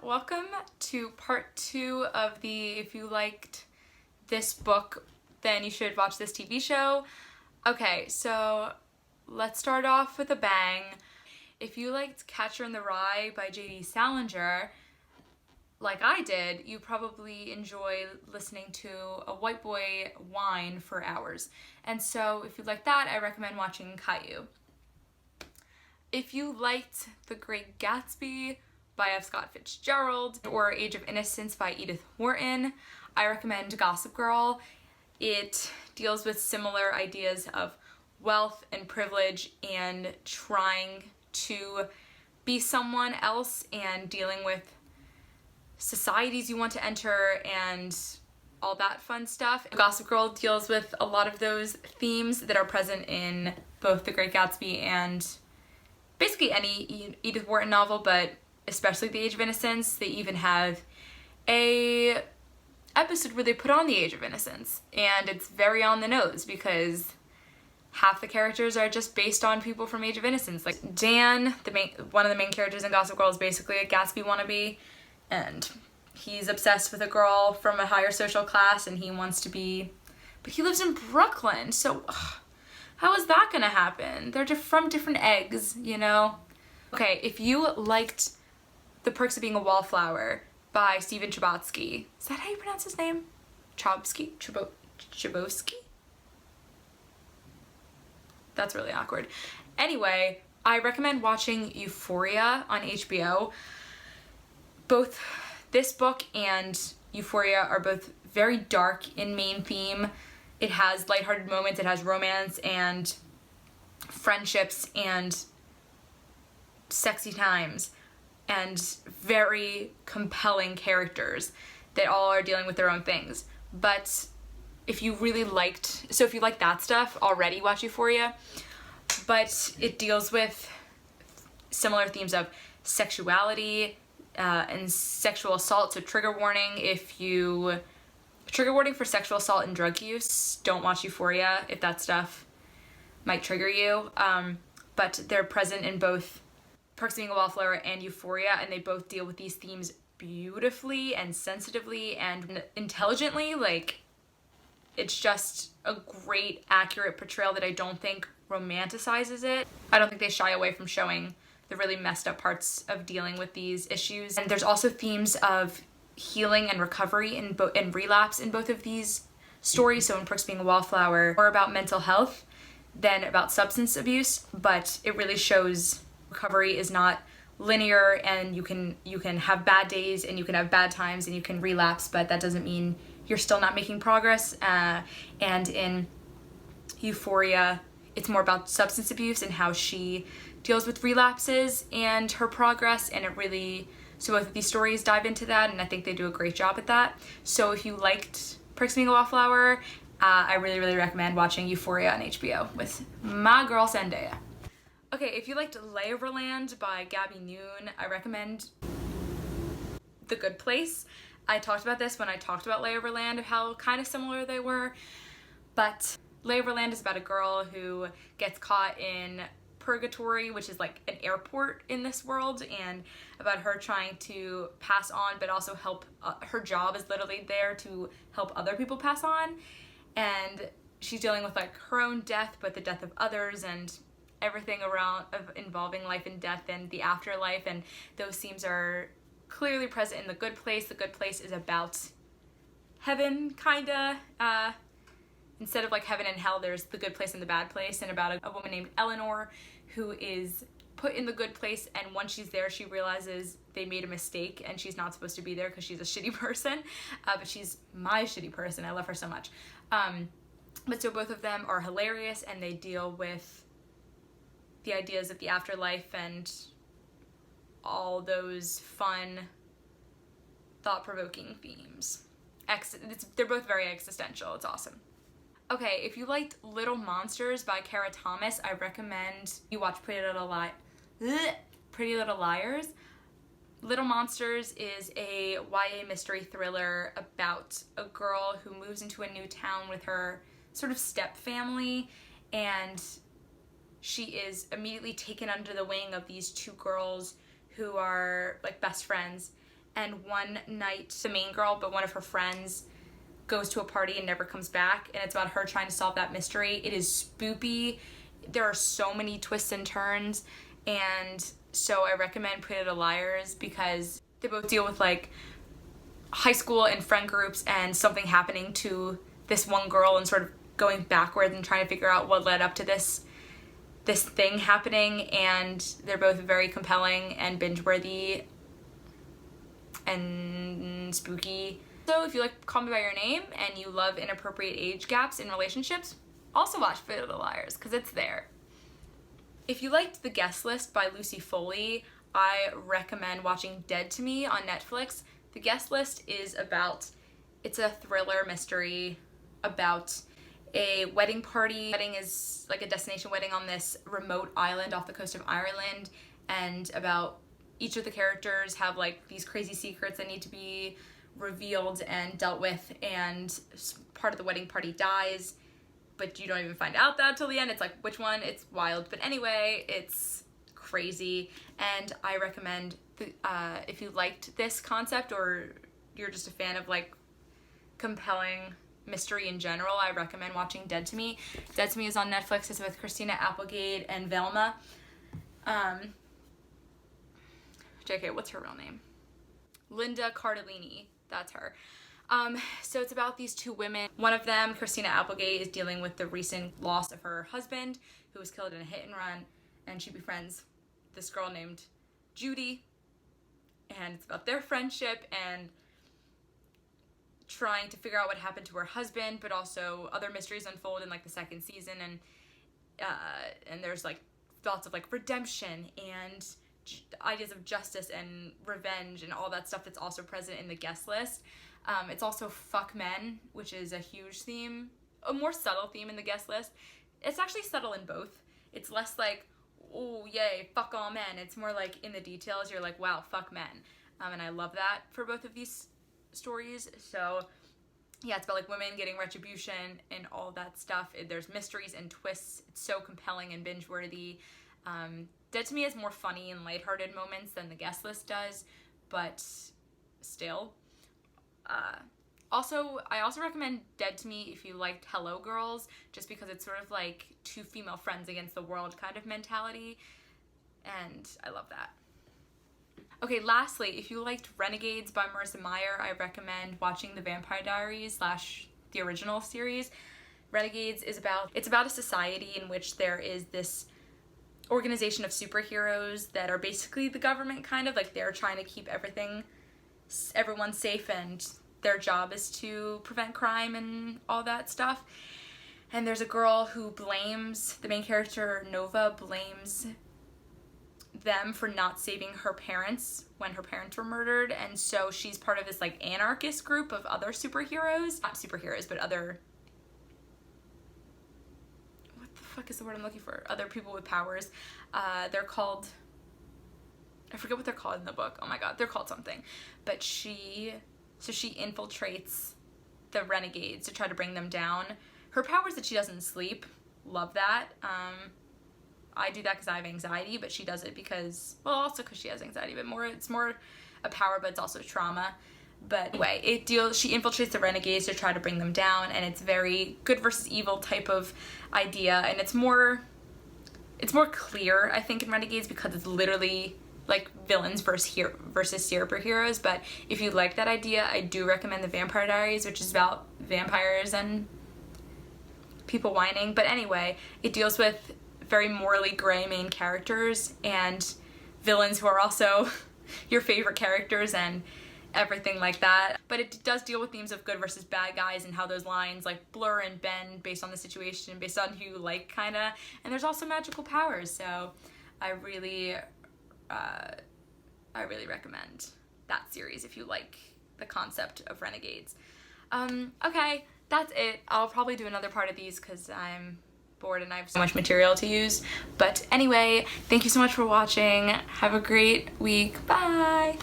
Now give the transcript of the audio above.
welcome to part 2 of the if you liked this book then you should watch this TV show. Okay, so let's start off with a bang. If you liked Catcher in the Rye by J.D. Salinger, like I did, you probably enjoy listening to a white boy whine for hours. And so if you like that, I recommend watching Caillou. If you liked The Great Gatsby by F. Scott Fitzgerald or Age of Innocence by Edith Wharton, I recommend Gossip Girl. It deals with similar ideas of wealth and privilege and trying to be someone else and dealing with societies you want to enter and all that fun stuff. Gossip Girl deals with a lot of those themes that are present in both The Great Gatsby and basically any Edith Wharton novel, but especially The Age of Innocence. They even have a episode where they put on The Age of Innocence, and it's very on the nose because half the characters are just based on people from Age of Innocence. Like Dan, one of the main characters in Gossip Girl, is basically a Gatsby wannabe, and he's obsessed with a girl from a higher social class and he wants to be, but he lives in Brooklyn, so how is that gonna happen? They're from different eggs, you know? Okay, if you liked The Perks of Being a Wallflower by Stephen Chbosky. Is that how you pronounce his name? Chbosky? That's really awkward. Anyway, I recommend watching Euphoria on HBO. Both this book and Euphoria are both very dark in main theme. It has lighthearted moments, it has romance and friendships and sexy times and very compelling characters that all are dealing with their own things. But if you really liked, so if you like that stuff already, watch Euphoria. But it deals with similar themes of sexuality and sexual assault, so trigger warning for sexual assault and drug use. Don't watch Euphoria if that stuff might trigger you. But they're present in both Perks of Being a Wallflower and Euphoria, and they both deal with these themes beautifully and sensitively and intelligently. Like, it's just a great, accurate portrayal that I don't think romanticizes it. I don't think they shy away from showing the really messed up parts of dealing with these issues. And there's also themes of healing and recovery and relapse in both of these stories. So in Perks of Being a Wallflower, more about mental health than about substance abuse, but it really shows recovery is not linear, and you can have bad days and you can have bad times and you can relapse, but that doesn't mean you're still not making progress. And in Euphoria, it's more about substance abuse and how she deals with relapses and her progress, and so both of these stories dive into that, and I think they do a great job at that. So if you liked Perks of Being a Wallflower, I really, really recommend watching Euphoria on HBO with my girl Zendaya. Okay, if you liked Layoverland by Gabby Noon, I recommend The Good Place. I talked about this when I talked about Layoverland, how kind of similar they were, but Layoverland is about a girl who gets caught in purgatory, which is like an airport in this world, and about her trying to pass on but also help. Her job is literally there to help other people pass on, and she's dealing with like her own death, but the death of others, and everything around involving life and death and the afterlife, and those themes are clearly present in The Good Place. The Good Place is about heaven, kinda. Instead of like heaven and hell, there's the good place and the bad place, and about a woman named Eleanor who is put in the good place, and once she's there, she realizes they made a mistake and she's not supposed to be there because she's a shitty person, but she's my shitty person. I love her so much. But so both of them are hilarious, and they deal with the ideas of the afterlife and all those fun, thought-provoking themes. They're both very existential. It's awesome. Okay, if you liked Little Monsters by Kara Thomas, I recommend you watch Pretty Little Liars. Little Monsters is a YA mystery thriller about a girl who moves into a new town with her sort of step family, and she is immediately taken under the wing of these two girls who are like best friends, and one night the main girl, but one of her friends, goes to a party and never comes back, and it's about her trying to solve that mystery. It is spoopy. There are so many twists and turns, and so I recommend Pretty Little Liars because they both deal with like high school and friend groups and something happening to this one girl and sort of going backwards and trying to figure out what led up to this thing happening, and they're both very compelling and binge-worthy and spooky. So if you like Call Me By Your Name and you love inappropriate age gaps in relationships, also watch Pretty Little Liars because it's there. If you liked The Guest List by Lucy Foley, I recommend watching Dead to Me on Netflix. The Guest List is it's a thriller mystery about a wedding party. The wedding is like a destination wedding on this remote island off the coast of Ireland, and about each of the characters have like these crazy secrets that need to be revealed and dealt with, and part of the wedding party dies, but you don't even find out that till the end. It's like, which one? It's wild. But anyway, it's crazy, and I recommend if you liked this concept or you're just a fan of like compelling mystery in general, I recommend watching Dead to Me. Dead to Me is on Netflix. It's with Christina Applegate and Velma. JK, what's her real name? Linda Cardellini. That's her. So it's about these two women. One of them, Christina Applegate, is dealing with the recent loss of her husband, who was killed in a hit and run, and she befriends this girl named Judy, and it's about their friendship and trying to figure out what happened to her husband, but also other mysteries unfold in like the second season, and there's like thoughts of like redemption and ideas of justice and revenge and all that stuff that's also present in The Guest List. It's also fuck men, which is a huge theme, a more subtle theme in The Guest List. It's actually subtle in both. It's less like, oh yay, fuck all men. It's more like in the details, you're like, wow, fuck men. And I love that for both of these stories. So yeah, it's about like women getting retribution and all that stuff. There's mysteries and twists. It's so compelling and binge-worthy. Dead to Me has more funny and lighthearted moments than The Guest List does, but still. I also recommend Dead to Me if you liked Hello Girls, just because it's sort of like two female friends against the world kind of mentality, and I love that. Okay, lastly, if you liked Renegades by Marissa Meyer, I recommend watching the Vampire Diaries / the original series. Renegades is about a society in which there is this organization of superheroes that are basically the government, kind of like they're trying to keep everyone safe, and their job is to prevent crime and all that stuff. And there's a girl who blames, the main character Nova blames them for not saving her parents when her parents were murdered, and so she's part of this like anarchist group of other superheroes, not superheroes, but other, what the fuck is the word I'm looking for, other people with powers. They're called, I forget what they're called in the book. Oh my god, they're called something. But she infiltrates the Renegades to try to bring them down. Her power is that she doesn't sleep. Love that. I do that because I have anxiety, but she does it because, well, also because she has anxiety, but it's more a power, but it's also trauma. But anyway, she infiltrates the Renegades to try to bring them down, and it's very good versus evil type of idea, and it's more clear, I think, in Renegades, because it's literally like villains versus superheroes. But if you like that idea, I do recommend the Vampire Diaries, which is about vampires and people whining. But anyway, it deals with very morally gray main characters and villains who are also your favorite characters and everything like that. But it does deal with themes of good versus bad guys and how those lines like blur and bend based on the situation, based on who you like, kinda. And there's also magical powers, so I really recommend that series if you like the concept of Renegades. Okay, that's it. I'll probably do another part of these because I'm bored and I have so much material to use. But anyway, thank you so much for watching. Have a great week. Bye!